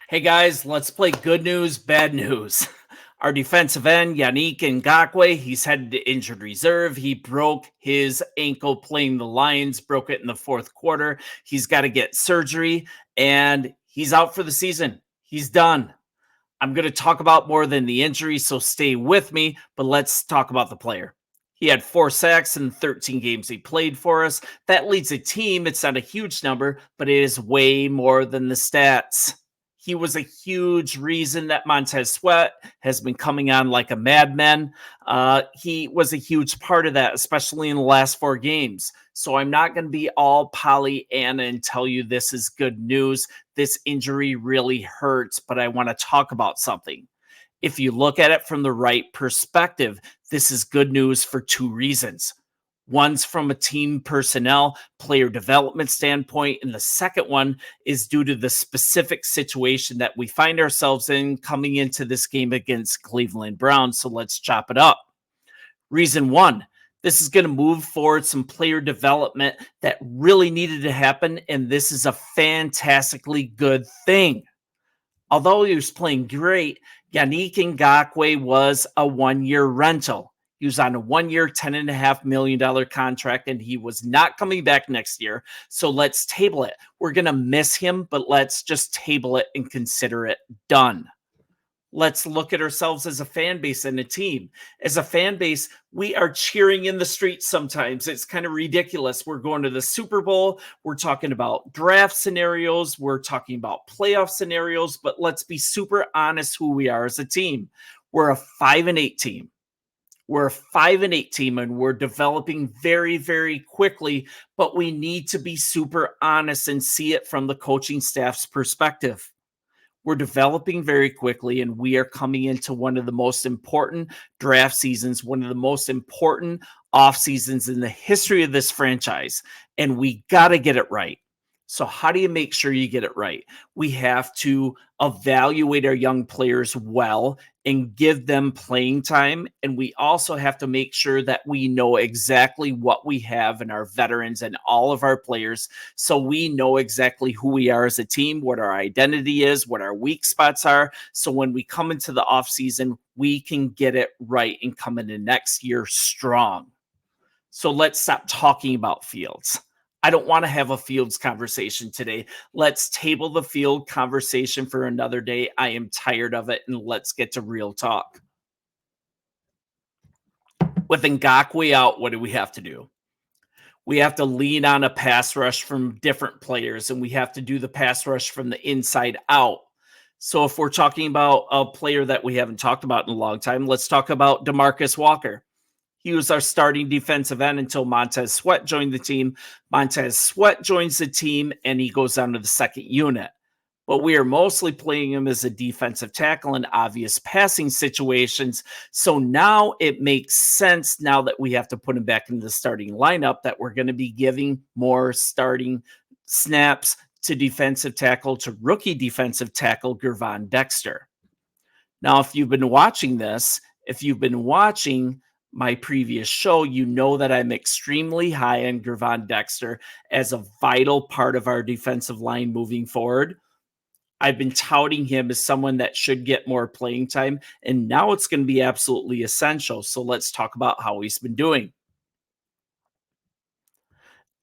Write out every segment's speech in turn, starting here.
Hey guys, let's play good news, bad news. Our defensive end, Yanik Ngakoue, he's headed to injured reserve. He broke his ankle playing the Lions, broke it in the fourth quarter. He's got to get surgery, and he's out for the season. He's done. I'm going to talk about more than the injury, so stay with me, but let's talk about the player. He had 4 sacks in 13 games he played for us. That leads a team. It's not a huge number, but it is way more than the stats. He was a huge reason that Montez Sweat has been coming on like a madman. He was a huge part of that, especially in the last 4 games. So I'm not going to be all Pollyanna and tell you this is good news. This injury really hurts, but I want to talk about something. If you look at it from the right perspective, this is good news for 2 reasons. One's from a team personnel, player development standpoint, and the second one is due to the specific situation that we find ourselves in coming into this game against Cleveland Browns. So let's chop it up. Reason 1, this is going to move forward some player development that really needed to happen, and this is a fantastically good thing. Although he was playing great, Yanik Ngakoue was a 1-year rental. He was on a 1-year, $10.5 million contract, and he was not coming back next year. So let's table it. We're going to miss him, but let's just table it and consider it done. Let's look at ourselves as a fan base and a team. As a fan base, we are cheering in the streets sometimes. It's kind of ridiculous. We're going to the Super Bowl. We're talking about draft scenarios. We're talking about playoff scenarios. But let's be super honest who we are as a team. We're a 5-8 team. We're a 5-8 team, and we're developing very, very quickly, but we need to be super honest and see it from the coaching staff's perspective. We're developing very quickly, and we are coming into one of the most important draft seasons, one of the most important off seasons in the history of this franchise, and we got to get it right. So how do you make sure you get it right? We have to evaluate our young players well and give them playing time. And we also have to make sure that we know exactly what we have in our veterans and all of our players. So we know exactly who we are as a team, what our identity is, what our weak spots are. So when we come into the offseason, we can get it right and come into next year strong. So let's stop talking about Fields. I don't want to have a Fields conversation today. Let's table the Field conversation for another day. I am tired of it, and let's get to real talk. With Ngakoue out, what do we have to do? We have to lean on a pass rush from different players, and we have to do the pass rush from the inside out. So if we're talking about a player that we haven't talked about in a long time, let's talk about DeMarcus Walker. He was our starting defensive end until Montez Sweat joined the team. Montez Sweat joins the team, and he goes down to the second unit. But we are mostly playing him as a defensive tackle in obvious passing situations. So now it makes sense, now that we have to put him back into the starting lineup, that we're going to be giving more starting snaps to defensive tackle, to rookie defensive tackle Gervon Dexter. Now, if you've been watching this, if you've been watching my previous show, you know that I'm extremely high on Gervon Dexter as a vital part of our defensive line moving forward. I've been touting him as someone that should get more playing time, and now it's going to be absolutely essential. So let's talk about how he's been doing.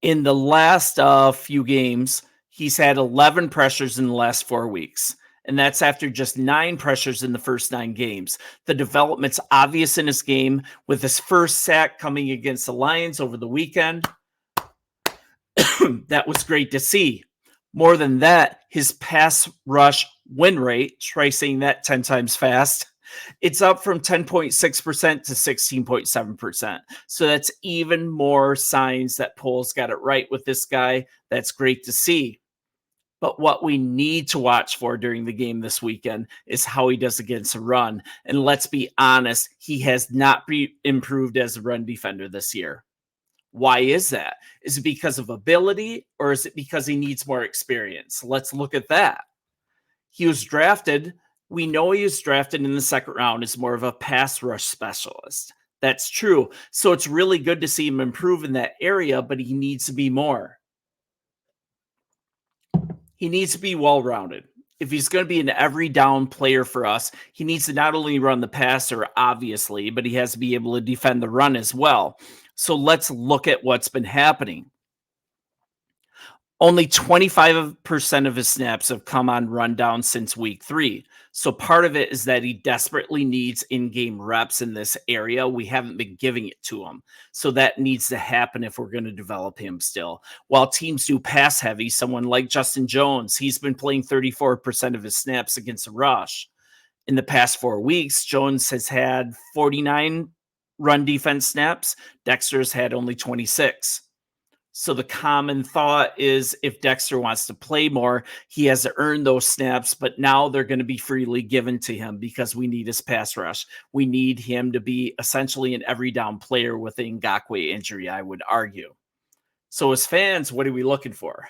In the last few games, he's had 11 pressures in the last 4 weeks. And that's after just 9 pressures in the first 9 games. The development's obvious in his game, with his first sack coming against the Lions over the weekend. That was great to see. More than that, his pass rush win rate, try saying that 10 times fast, it's up from 10.6% to 16.7%. So that's even more signs that Poles got it right with this guy. That's great to see. But what we need to watch for during the game this weekend is how he does against a run. And let's be honest, he has not improved as a run defender this year. Why is that? Is it because of ability, or is it because he needs more experience? Let's look at that. He was drafted. We know he was drafted in the second round as more of a pass rush specialist. That's true. So it's really good to see him improve in that area, but he needs to be more. He needs to be well-rounded. If he's going to be an every down player for us, he needs to not only run the passer, obviously, but he has to be able to defend the run as well. So let's look at what's been happening. Only 25% of his snaps have come on rundown since week 3. So part of it is that he desperately needs in-game reps in this area. We haven't been giving it to him. So that needs to happen if we're going to develop him still. While teams do pass heavy, someone like Justin Jones, he's been playing 34% of his snaps against the rush. In the past 4 weeks, Jones has had 49 run defense snaps. Dexter's had only 26. So the common thought is if Dexter wants to play more, he has to earn those snaps, but now they're going to be freely given to him because we need his pass rush. We need him to be essentially an every down player with the Ngakoue injury, I would argue. So as fans, what are we looking for?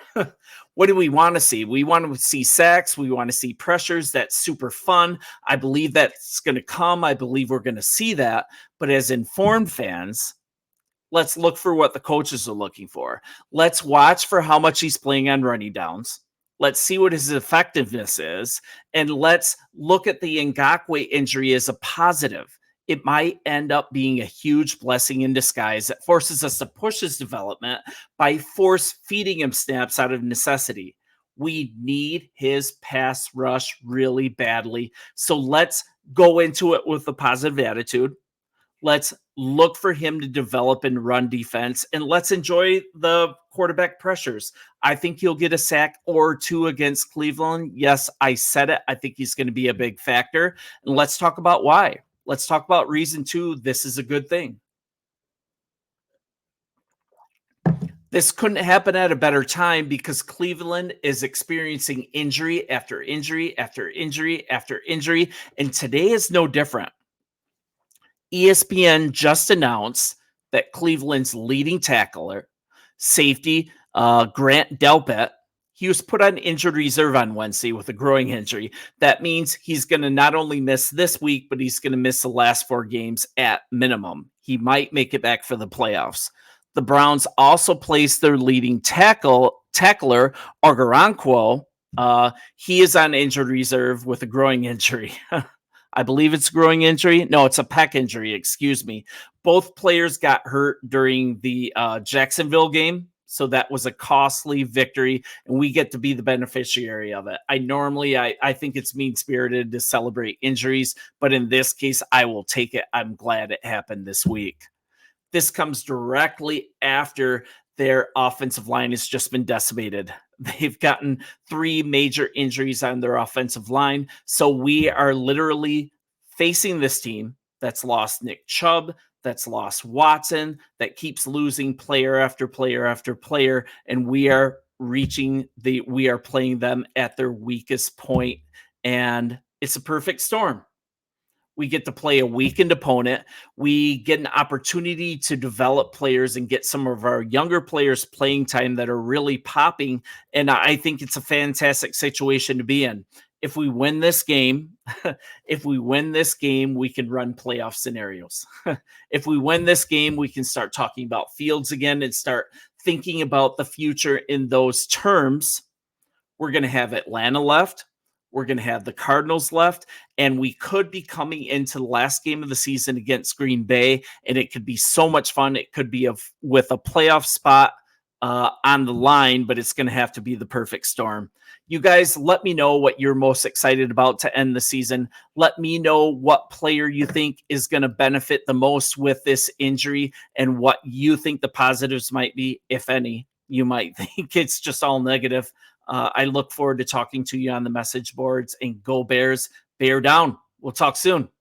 What do we want to see? We want to see sacks. We want to see pressures. That's super fun. I believe that's going to come. I believe we're going to see that. But as informed fans, let's look for what the coaches are looking for. Let's watch for how much he's playing on running downs. Let's see what his effectiveness is. And let's look at the Ngakoue injury as a positive. It might end up being a huge blessing in disguise that forces us to push his development by force feeding him snaps out of necessity. We need his pass rush really badly. So let's go into it with a positive attitude. Let's look for him to develop and run defense, and let's enjoy the quarterback pressures. I think he'll get a sack or 2 against Cleveland. Yes, I said it. I think he's going to be a big factor. And let's talk about why. Let's talk about reason 2. This is a good thing. This couldn't happen at a better time because Cleveland is experiencing injury after injury after injury after injury, and today is no different. ESPN just announced that Cleveland's leading tackler, safety Grant Delpit, he was put on injured reserve on Wednesday with a groin injury. That means he's going to not only miss this week, but he's going to miss the last 4 games at minimum. He might make it back for the playoffs. The Browns also placed their leading tackler, Ngakoue. He is on injured reserve with a groin injury. I believe it's a growing injury. No, it's a pec injury. Excuse me. Both players got hurt during the Jacksonville game. So that was a costly victory, and we get to be the beneficiary of it. I think it's mean-spirited to celebrate injuries, but in this case, I will take it. I'm glad it happened this week. This comes directly after their offensive line has just been decimated. They've gotten 3 major injuries on their offensive line. So we are literally facing this team that's lost Nick Chubb, that's lost Watson, that keeps losing player after player after player. And we are playing them at their weakest point. And it's a perfect storm. We get to play a weakened opponent. We get an opportunity to develop players and get some of our younger players playing time that are really popping. And I think it's a fantastic situation to be in. If we win this game, we can run playoff scenarios. If we win this game, we can start talking about Fields again and start thinking about the future in those terms. We're going to have Atlanta left. We're going to have the Cardinals left, and we could be coming into the last game of the season against Green Bay, and it could be so much fun. It could be with a playoff spot on the line, but it's going to have to be the perfect storm. You guys, let me know what you're most excited about to end the season. Let me know what player you think is going to benefit the most with this injury and what you think the positives might be, if any. You might think it's just all negative. I look forward to talking to you on the message boards, and go Bears, bear down. We'll talk soon.